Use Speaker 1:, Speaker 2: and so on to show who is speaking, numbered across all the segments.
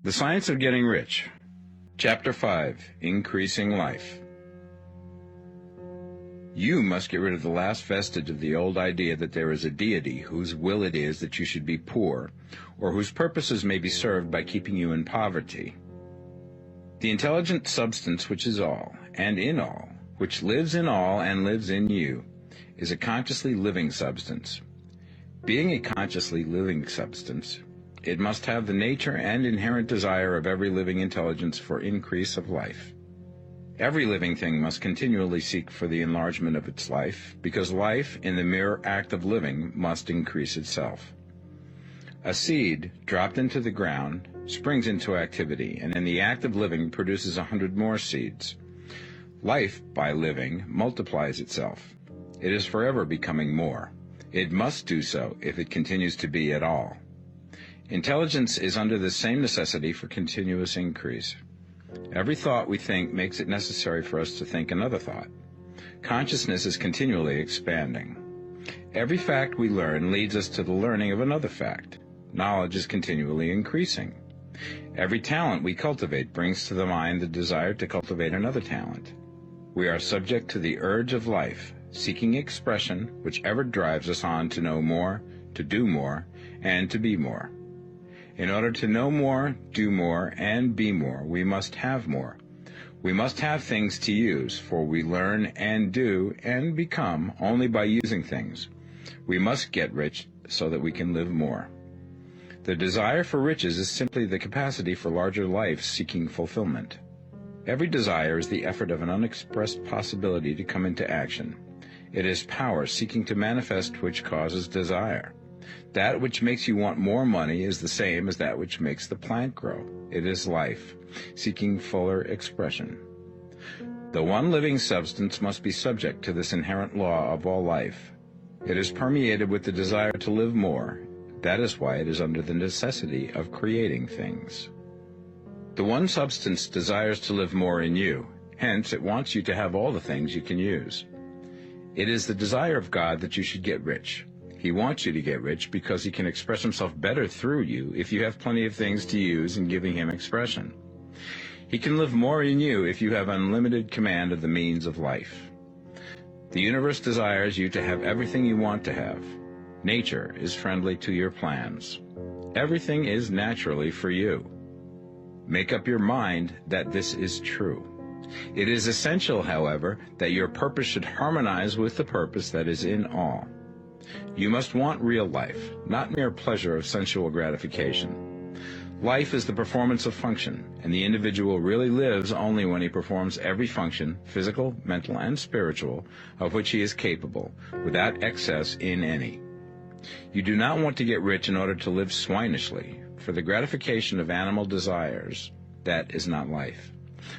Speaker 1: The Science of Getting Rich. Chapter 5, Increasing Life. You must get rid of the last vestige of the old idea that there is a deity whose will it is that you should be poor, or whose purposes may be served by keeping you in poverty. The intelligent substance which is all, and in all, which lives in all and lives in you, is a consciously living substance. Being a consciously living substance, it must have the nature and inherent desire of every living intelligence for increase of life. Every living thing must continually seek for the enlargement of its life, because life, in the mere act of living, must increase itself. A seed, dropped into the ground, springs into activity, and in the act of living produces 100 more seeds. Life, by living, multiplies itself. It is forever becoming more. It must do so if it continues to be at all. Intelligence is under the same necessity for continuous increase. Every thought we think makes it necessary for us to think another thought. Consciousness is continually expanding. Every fact we learn leads us to the learning of another fact. Knowledge is continually increasing. Every talent we cultivate brings to the mind the desire to cultivate another talent. We are subject to the urge of life, seeking expression, whichever drives us on to know more, to do more, and to be more. In order to know more, do more, and be more, we must have more. We must have things to use, for we learn and do and become only by using things. We must get rich so that we can live more. The desire for riches is simply the capacity for larger life seeking fulfillment. Every desire is the effort of an unexpressed possibility to come into action. It is power seeking to manifest which causes desire. That which makes you want more money is the same as that which makes the plant grow. It is life, seeking fuller expression. The one living substance must be subject to this inherent law of all life. It is permeated with the desire to live more. That is why it is under the necessity of creating things. The one substance desires to live more in you. Hence, it wants you to have all the things you can use. It is the desire of God that you should get rich. He wants you to get rich because he can express himself better through you if you have plenty of things to use in giving him expression. He can live more in you if you have unlimited command of the means of life. The universe desires you to have everything you want to have. Nature is friendly to your plans. Everything is naturally for you. Make up your mind that this is true. It is essential, however, that your purpose should harmonize with the purpose that is in all. You must want real life, not mere pleasure of sensual gratification. Life is the performance of function, and the individual really lives only when he performs every function, physical, mental, and spiritual, of which he is capable, without excess in any. You do not want to get rich in order to live swinishly, for the gratification of animal desires, that is not life.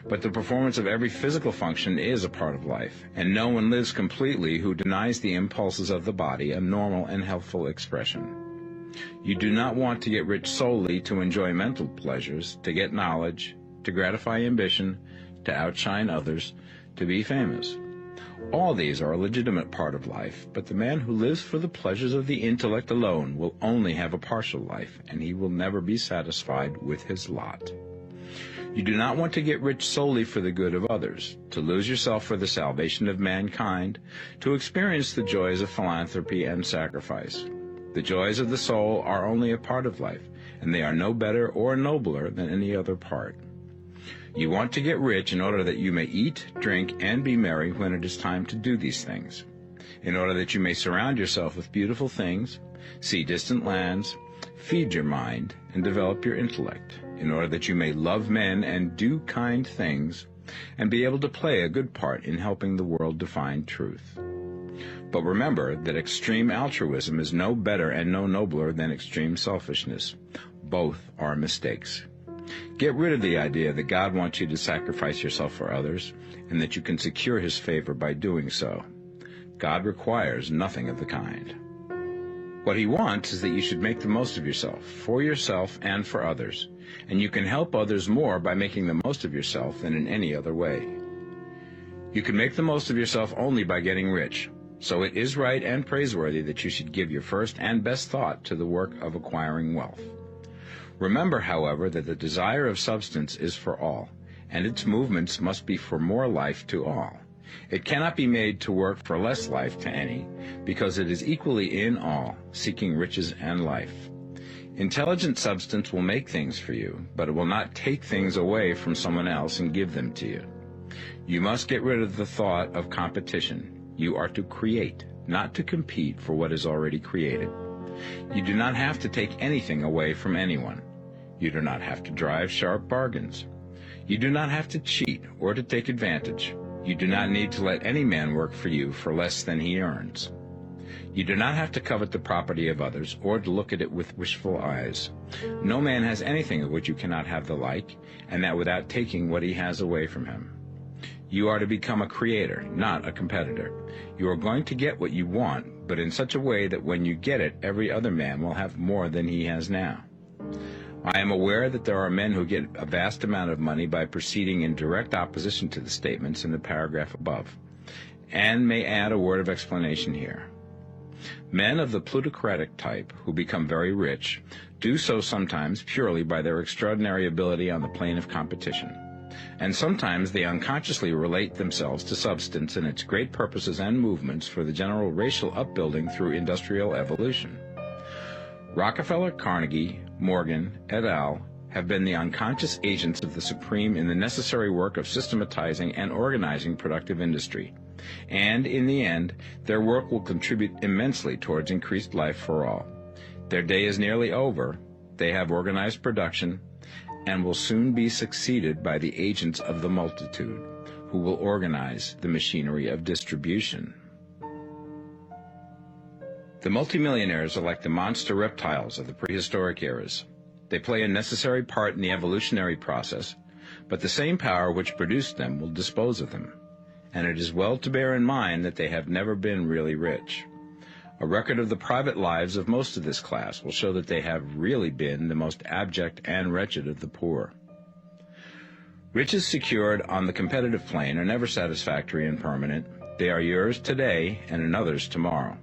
Speaker 1: But the performance of every physical function is a part of life, and no one lives completely who denies the impulses of the body a normal and healthful expression. You do not want to get rich solely to enjoy mental pleasures, to get knowledge, to gratify ambition, to outshine others, to be famous. All these are a legitimate part of life, but the man who lives for the pleasures of the intellect alone will only have a partial life, and he will never be satisfied with his lot. You do not want to get rich solely for the good of others, to lose yourself for the salvation of mankind, to experience the joys of philanthropy and sacrifice. The joys of the soul are only a part of life, and they are no better or nobler than any other part. You want to get rich in order that you may eat, drink, and be merry when it is time to do these things, in order that you may surround yourself with beautiful things, see distant lands, feed your mind, and develop your intellect, in order that you may love men and do kind things, and be able to play a good part in helping the world to find truth. But remember that extreme altruism is no better and no nobler than extreme selfishness. Both are mistakes. Get rid of the idea that God wants you to sacrifice yourself for others, and that you can secure his favor by doing so. God requires nothing of the kind. What he wants is that you should make the most of yourself, for yourself and for others, and you can help others more by making the most of yourself than in any other way. You can make the most of yourself only by getting rich, so it is right and praiseworthy that you should give your first and best thought to the work of acquiring wealth. Remember, however, that the desire of substance is for all, and its movements must be for more life to all. It cannot be made to work for less life to any, because it is equally in all, seeking riches and life. Intelligent substance will make things for you, but it will not take things away from someone else and give them to you. You must get rid of the thought of competition. You are to create, not to compete for what is already created. You do not have to take anything away from anyone. You do not have to drive sharp bargains. You do not have to cheat or to take advantage. You do not need to let any man work for you for less than he earns. You do not have to covet the property of others or to look at it with wishful eyes. No man has anything of which you cannot have the like, and that without taking what he has away from him. You are to become a creator, not a competitor. You are going to get what you want, but in such a way that when you get it, every other man will have more than he has now. I am aware that there are men who get a vast amount of money by proceeding in direct opposition to the statements in the paragraph above, and may add a word of explanation here. Men of the plutocratic type who become very rich do so sometimes purely by their extraordinary ability on the plane of competition, and sometimes they unconsciously relate themselves to substance and its great purposes and movements for the general racial upbuilding through industrial evolution. Rockefeller, Carnegie, Morgan, et al. Have been the unconscious agents of the supreme in the necessary work of systematizing and organizing productive industry, and in the end, their work will contribute immensely towards increased life for all. Their day is nearly over, they have organized production, and will soon be succeeded by the agents of the multitude, who will organize the machinery of distribution. The multimillionaires are like the monster reptiles of the prehistoric eras. They play a necessary part in the evolutionary process, but the same power which produced them will dispose of them, and it is well to bear in mind that they have never been really rich. A record of the private lives of most of this class will show that they have really been the most abject and wretched of the poor. Riches secured on the competitive plane are never satisfactory and permanent. They are yours today and another's tomorrow.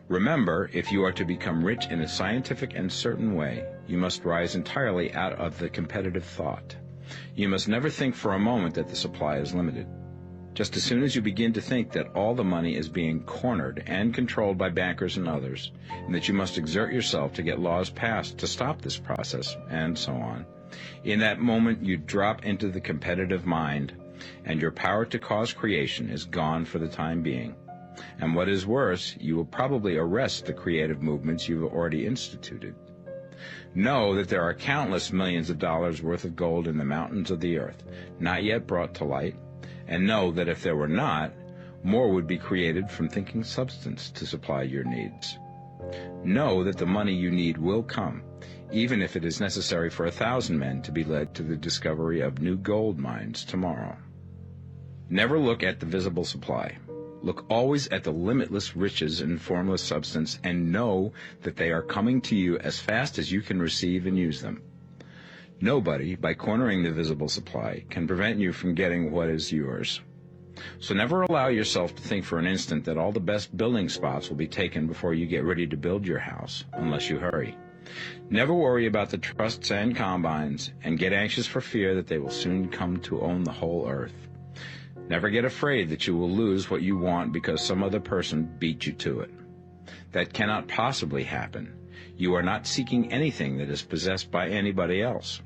Speaker 1: Remember, if you are to become rich in a scientific and certain way, you must rise entirely out of the competitive thought. You must never think for a moment that the supply is limited. Just as soon as you begin to think that all the money is being cornered and controlled by bankers and others, and that you must exert yourself to get laws passed to stop this process, and so on, in that moment you drop into the competitive mind, and your power to cause creation is gone for the time being. And what is worse, you will probably arrest the creative movements you have already instituted. Know that there are countless millions of dollars worth of gold in the mountains of the earth, not yet brought to light, and know that if there were not, more would be created from thinking substance to supply your needs. Know that the money you need will come, even if it is necessary for 1,000 men to be led to the discovery of new gold mines tomorrow. Never look at the visible supply. Look always at the limitless riches in formless substance, and know that they are coming to you as fast as you can receive and use them. Nobody, by cornering the visible supply, can prevent you from getting what is yours. So never allow yourself to think for an instant that all the best building spots will be taken before you get ready to build your house, unless you hurry. Never worry about the trusts and combines, and get anxious for fear that they will soon come to own the whole earth. Never get afraid that you will lose what you want because some other person beat you to it. That cannot possibly happen. You are not seeking anything that is possessed by anybody else.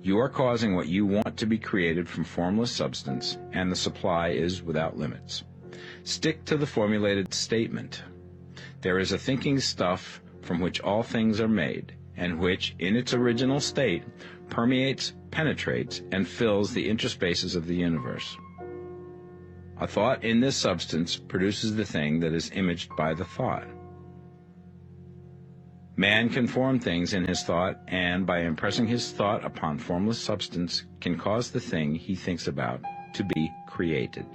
Speaker 1: You are causing what you want to be created from formless substance, and the supply is without limits. Stick to the formulated statement. There is a thinking stuff from which all things are made, and which, in its original state, permeates, penetrates, and fills the interspaces of the universe. A thought in this substance produces the thing that is imaged by the thought. Man can form things in his thought, and by impressing his thought upon formless substance, can cause the thing he thinks about to be created.